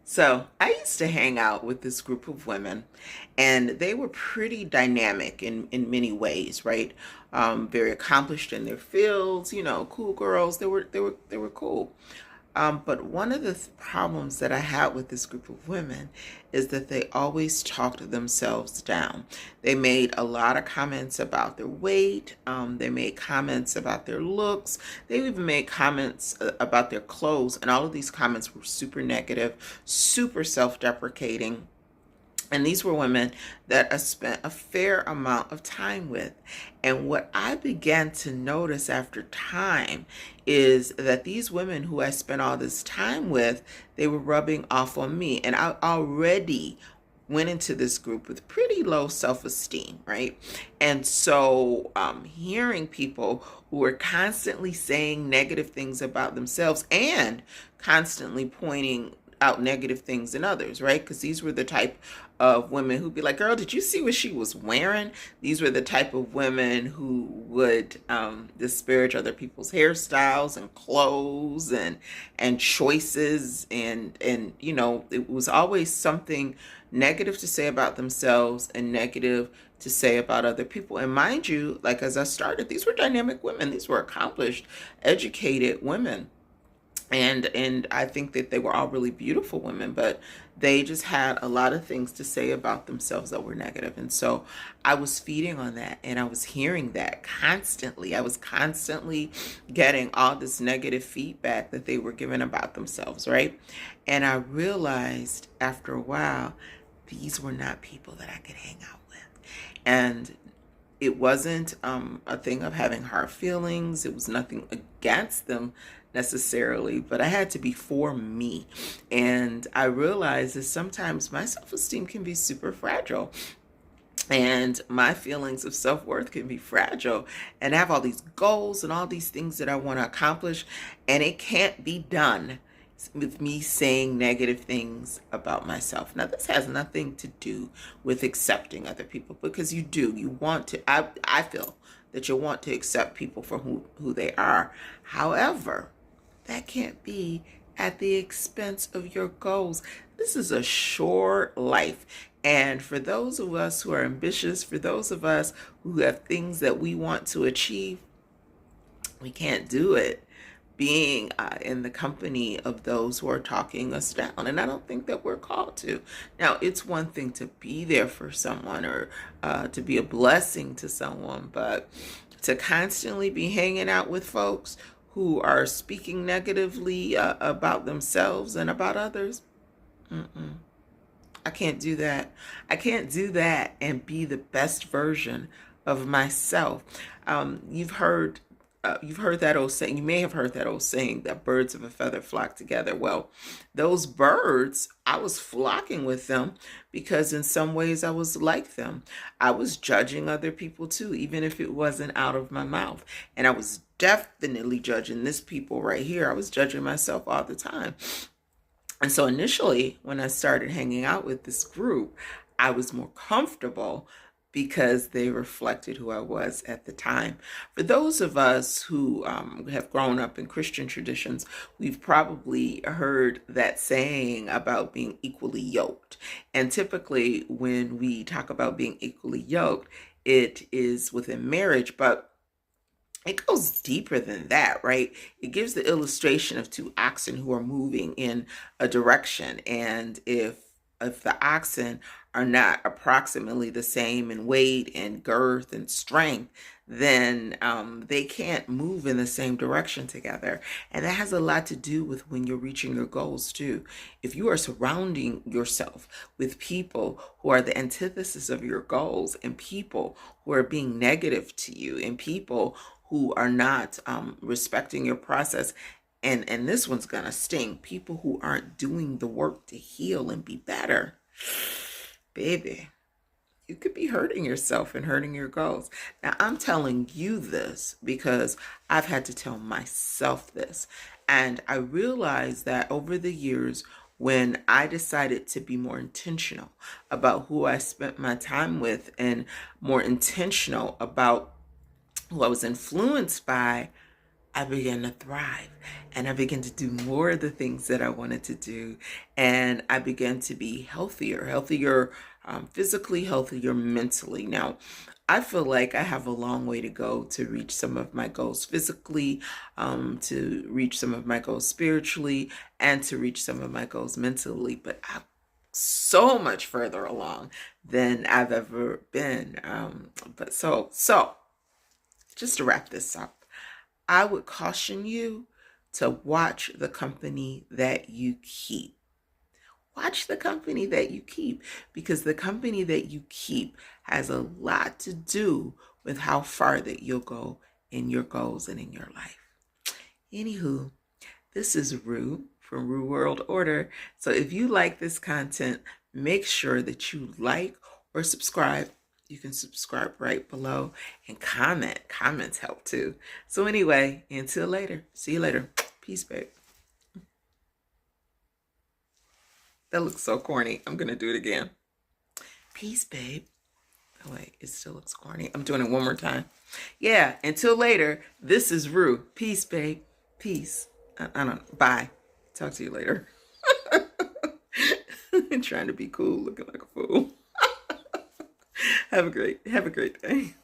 So I used to hang out with this group of women, and they were pretty dynamic in many ways, right? Very accomplished in their fields, cool girls. They were cool. But one of the problems that I had with this group of women is that they always talked themselves down. They made a lot of comments about their weight. They made comments about their looks. They even made comments about their clothes. And all of these comments were super negative, super self-deprecating. And these were women that I spent a fair amount of time with. And what I began to notice after time is that these women who I spent all this time with, they were rubbing off on me. And I already went into this group with pretty low self-esteem, right? And so hearing people who were constantly saying negative things about themselves and constantly pointing out negative things in others, right? Because these were the type of women who'd be like, girl, did you see what she was wearing? These were the type of women who would disparage other people's hairstyles and clothes and choices, and it was always something negative to say about themselves and negative to say about other people. And mind you, like as I started, these were dynamic women. These were accomplished, educated women, and I think that they were all really beautiful women, but they just had a lot of things to say about themselves that were negative. And so I was feeding on that, and I was hearing that constantly. I was constantly getting all this negative feedback that they were giving about themselves, right? And I realized after a while, these were not people that I could hang out with. And it wasn't a thing of having hard feelings. It was nothing against them necessarily, but I had to be for me. And I realized that sometimes my self-esteem can be super fragile. And my feelings of self-worth can be fragile. And I have all these goals and all these things that I want to accomplish. And it can't be done with me saying negative things about myself. Now, this has nothing to do with accepting other people, because you want to, I feel that you want to accept people for who they are. However, that can't be at the expense of your goals. This is a short life. And for those of us who are ambitious, for those of us who have things that we want to achieve, we can't do it being in the company of those who are talking us down. And I don't think that we're called to. Now, it's one thing to be there for someone, or to be a blessing to someone, but to constantly be hanging out with folks who are speaking negatively about themselves and about others, mm-mm. I can't do that. I can't do that and be the best version of myself. You've heard that old saying. You may have heard that old saying that birds of a feather flock together. Well, those birds, I was flocking with them because in some ways I was like them. I was judging other people too, even if it wasn't out of my mouth. And I was definitely judging this people right here. I was judging myself all the time. And so initially, when I started hanging out with this group, I was more comfortable because they reflected who I was at the time. For those of us who have grown up in Christian traditions, we've probably heard that saying about being equally yoked. And typically, when we talk about being equally yoked, it is within marriage, but it goes deeper than that, right? It gives the illustration of two oxen who are moving in a direction. And if the oxen are not approximately the same in weight and girth and strength, then they can't move in the same direction together. And that has a lot to do with when you're reaching your goals too. If you are surrounding yourself with people who are the antithesis of your goals, and people who are being negative to you, and people who are not respecting your process, and this one's gonna sting, people who aren't doing the work to heal and be better, baby, you could be hurting yourself and hurting your goals. Now, I'm telling you this because I've had to tell myself this. And I realized that over the years, when I decided to be more intentional about who I spent my time with, and more intentional about who I was influenced by, I began to thrive, and I began to do more of the things that I wanted to do. And I began to be healthier, physically, healthier mentally. Now, I feel like I have a long way to go to reach some of my goals physically, to reach some of my goals spiritually, and to reach some of my goals mentally. But I'm so much further along than I've ever been. But just to wrap this up, I would caution you to watch the company that you keep. Watch the company that you keep, because the company that you keep has a lot to do with how far that you'll go in your goals and in your life. Anywho, this is Rue from Rue World Order. So if you like this content, make sure that you like or subscribe. You can subscribe right below and comment. Comments help too. So anyway, until later. See you later. Peace, babe. That looks so corny. I'm going to do it again. Peace, babe. Oh, wait, it still looks corny. I'm doing it one more time. Yeah, until later. This is Rue. Peace, babe. Peace. I don't. Bye. Talk to you later. Trying to be cool, looking like a fool. Have a great day.